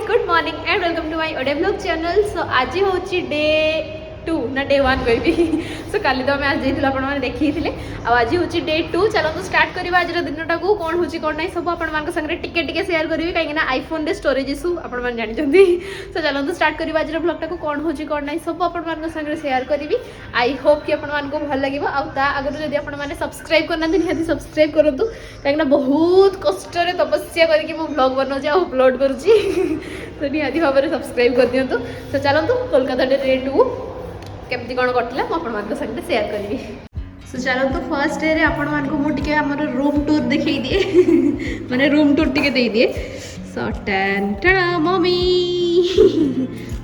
Good morning and welcome to my ओडे blog channel. So आज हूँ डे 2 ना डे 1 कहबी। सो काली तो आम आज जाइए देखी थे आज हूँ डे 2। चलो स्टार्ट करवा आज दिनटा को कौन हूँ कौन ना सब आप टिके सेयार करी कहीं आईफोन रे स्टोरेज इशू आपने जानते। सो चलो स्टार्ट करवा आज ब्लॉगटा को कौन हूँ कौन ना सब आप सेयार करी। आई होप कि आपको भल लगे आगर जब आपने सब्सक्राइब करना निहाती सब्सक्राइब करूँ कहीं बहुत कष्ट तपस्या करके ब्लॉग बनाऊँ अपलोड करुँची। तो निहाती भाव में सब्सक्राइब कर दिंतु। तो चलतु कोलकाता डे 2 केमती कौन कटिला मुझे साथ सेयार करी। सो चलतु फर्स्ट डे आपको मुझे आमर रूम टूर दिखे दिए माने रूम टूर टिके दे दिए। सो टेन टेन मम्मी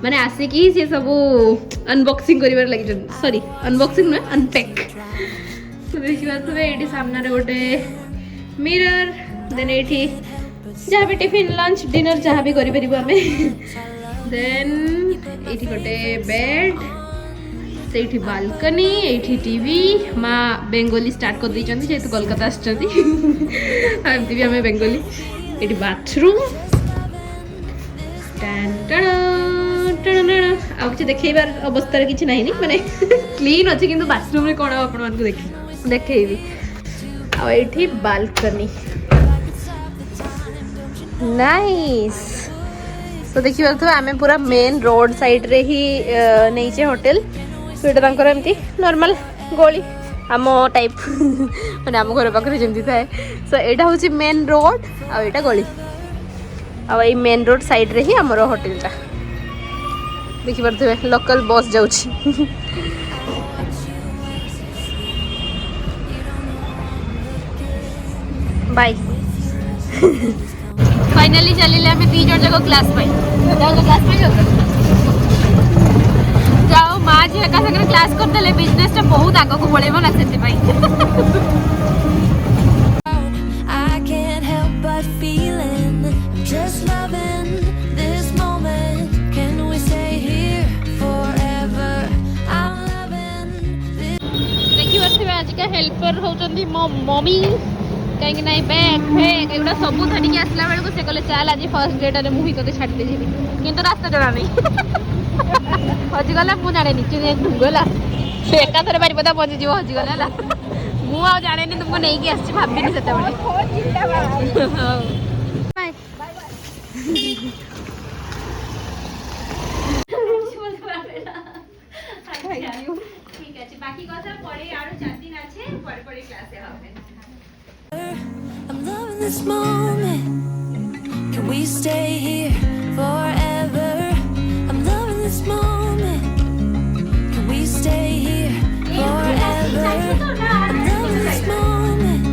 माने आसिकी सी सब अनबॉक्सिंग कर लगी सॉरी अनबॉक्सिंग नुहे अनपैक। तो देखिए ये सामने गोटे मिरर देन ये जहाँ भी टिफिन लंच डिनर जहाँ भी करें देन ये गोटे बेड से बालकनी ये टीवी माँ बेंगोली स्टार्ट कर दी जेहतु कोलकाता आमती भी आम बेंगोली ये बाथरूम आ कि देखेबार अवस्था किसी ना माने क्लीन अच्छे कि बाथरूम में कौन आप देखेबी आठी बालकनी नाइस। तो देखिए तो आम पूरा मेन रोड साइड रे ही नहीं होटेल। तो ये एमती नॉर्मल गली आम टाइप मैंने आम घर पाखे जमी थाए। सो यहाँ हूँ मेन रोड आटा गली आई मेन रोड साइड रे ही आमर होटेलटा देखिए लोकल बस जाऊँ बाय। फाइनली चलिए आम दी जन जाक क्लास जाओ माँ झी एका सागर क्लास करदे बिजनेस बहुत आग को बढ़ेब ना से देखिए आज का हेल्पर होती मो मम्मी कहीं ना बैग फैग एगुड़ा सब धरिकी आसला बेलू से कहले चल आज फर्स्ट डेटा मुझे तक छाड़ी जी कि रास्ता जना नहीं हजिगला मुझे जाने गला एकाथर बारिपदा पहुंचीज हजिगला मुझे जाने तुमको नहीं आस भाविनी से ठीक है बाकी कथा पड़े आरो 4 दिन আছে পরে পরে ক্লাসে হবে। I'm loving this moment. Can we stay here forever? I'm loving this moment. Can we stay here forever? I'm loving this moment.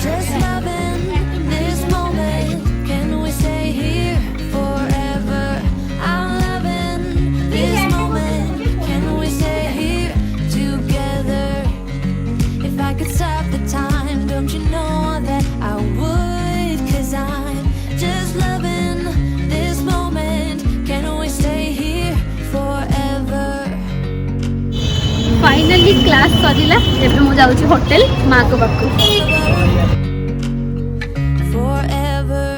Just loving this moment. Can we stay here forever? I'm loving this moment. Can we stay here together? If I could stop the time, don't you know that I would? 'Cause I'm just loving this moment. Can we stay here forever? Finally class सरिला एबे मु जाउची hotel मां को Baku forever.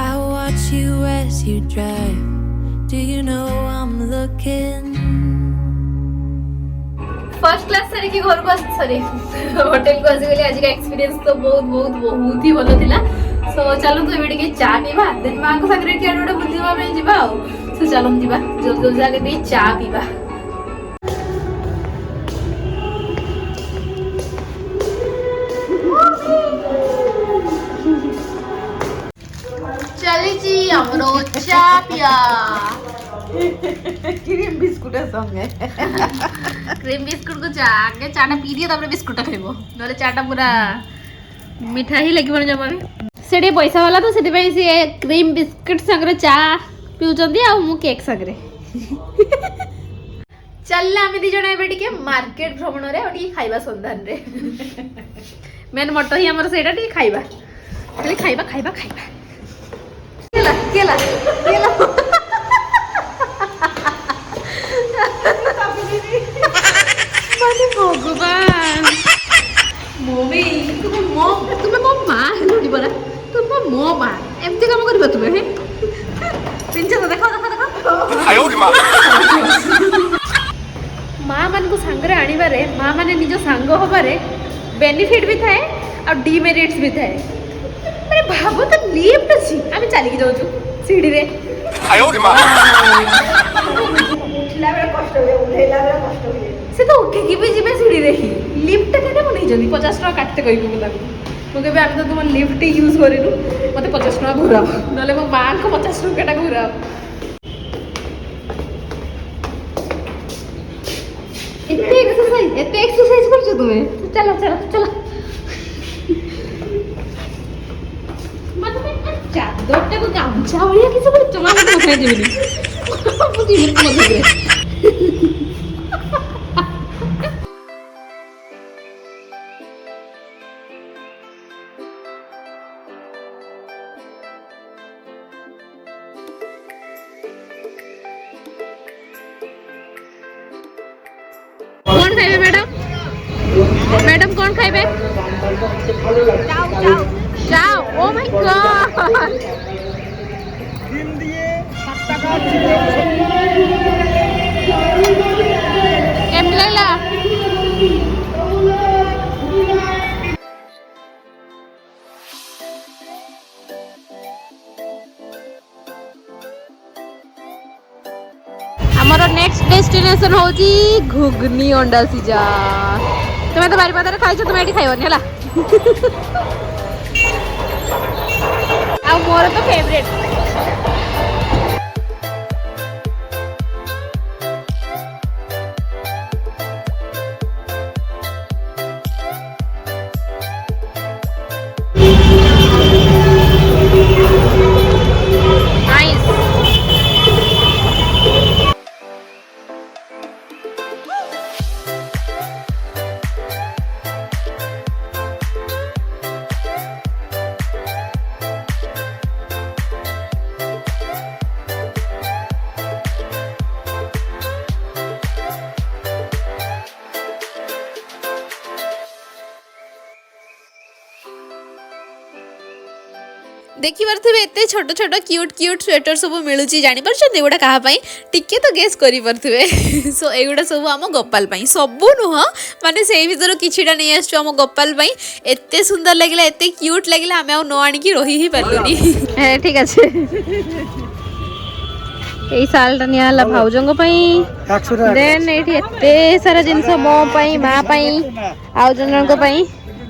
I watch you as you drive. Do you know I'm looking? First class सारे की घर को sorry hotel को आसी आज का एक्सपीरियंस तो बहुत बहुत बहुत ही भलो थिला। सो चलो तो एबे के चा पीबा देन मां को सागरे के आडोडा बुलिबा में जीबा आ। सो चलो जीबा जल्दी जल्दी आगे दे चा पीबा। चली जी हमरो चा पिया क्रीम बिस्कुट संगे क्रीम बिस्कुट को चा आगे चाटा पी दियो तब बिस्कुट खाइबो नले चाटा पूरा मीठा ही लगे जमा भी से पैसा वाला तो से क्रीम बिस्कुट संगे चा पिउचंदी आ मु केक संगे चलला आम दी जण एबे टिके मार्केट भ्रमण रे ओटी खाइबा संधान रे मेन मोटो ही हमर सेटा टिके खाइबा खाली खाइबा खाइबा खाइबा केला केला केला माने भगवान सांग हबारे बेनिफिट भी थाए और डिमेरिट्स भी थाए अरे भाव तो लिफ्ट अच्छी आम चलिक जाऊँ सीढ़ी रे से तो उठिकी भी जी सीढ़ी रे ही लिफ्ट के बन 50 टका काटते कह मुझे आम तो तुम लिफ्ट यूज करूँ मत 50 टका घूराओ ना मो माँ को 50 टका घूराओ एते एक्सरसाइज करছো তুমি চলো চলো চলো মানে চাদরটাকে গামছা ভরিয়া কিছু করছো মানে কোথায় দিবি বুঝিবি মধ্যে कौन खाइबे मैडम मैडम कौन खाइबे जाओ जाओ जाओ ओ माय गॉड ডিম দিয়ে 7 টাকা केम लागला हमारा नेक्स्ट डेस्टिनेशन होची घुगनी अंडा सिजा तुम्हें तो बारीपदार खाइछ तुम एठी खाइबनी हला आ मोर तो फेवरेट देखी पारे एत छोट छोट क्यूट क्यूट स्वेटर सब मिलूँ जापर एगुड़ा क्या टिके तो गेस करें सो एगुड़ा सब आम गोपाल सबू नुह माने से भर किटा नहीं आम गोपाल एत सुंदर लगे एत क्यूट लगे आम आ न आणिकी रही ही पार्लुनी ठीक अच्छे यही सालटा निला भाउजों देन ये सारा जिनस मो माँ आउ जन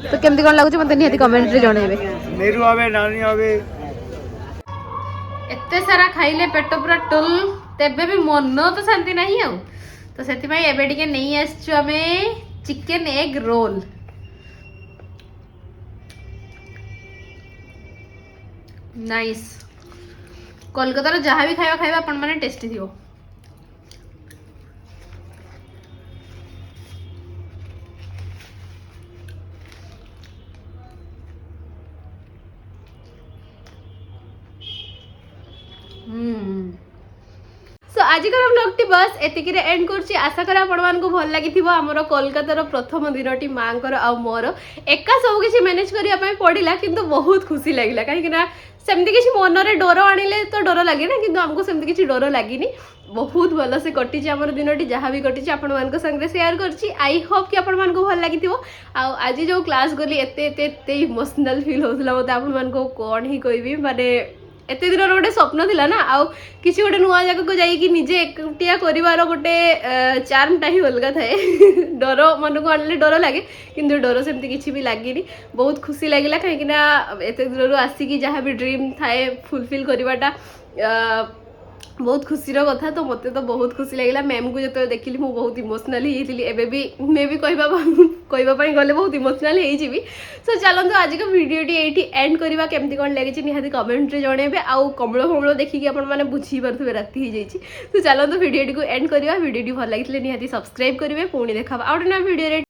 तो केमती कौन लगुच मत निहाती कमेंट रे जणेबे मेरू आवे नानी आवे एते सारा खाइले पेट पूरा टुल तेबे भी मन तो शांति नहीं आउ तो सेति भाई एबे टिके नहीं आछछु हमें chicken egg roll nice Kolkata रे जहां भी खाइबा खाइबा अपन माने टेस्टी थियो सो आज ब्लॉग टी बस एतिक एंड कर आशा कर आपको भल लगी आमर कोलकातार प्रथम दिन माँ आ मोर एका सब किसी मैनेज करने पड़ा किंतु बहुत खुशी लगे कहीं सेमती किसी मन में डर आनिले तो डर लगे ना किंतु आमको सेमती किसी डर लगे बहुत भल से कटी आमर दिन जहाँ भी कटी आपण मान संगे शेयर कर आई होप कि आपण भल लगी आज जो क्लास गली एत इमोशनल फील होता मत आपको कौन ही कहबी माने एत दिन गोटे स्वप्न थिला ना आउ किसी गोटे नुआ जगह को जाइए निजे एकटिया करिवार गोटे चार्मटा ही अलग थाए डर मन को आने डर लगे किंतु डर सेमती किसी भी लगे बहुत खुशी लगे कहीं एत दिन आसिकी जहाँ भी ड्रीम थाए फुलफिल करवाटा बहुत खुशी कथा तो मत तो बहुत खुशी लगे मैम को जो देखिली मुझे बहुत इमोशनल होती एवं भी मे भी कहवाई गले बहुत इमोशनल हो सो चलते आज का भिडियोटी ये एंड करवा केमती कौन लगी निहाती कमेंट रे जनइबे आउ कमल फमल देखिकी आपने बुझी पारे राति हो जाइए तो चलते भिडियोटी को एंड करवा भिडियोटी भल लगी निहाती सब्सक्राइब करेंगे पुणी देखा आउ गोटे भिडियो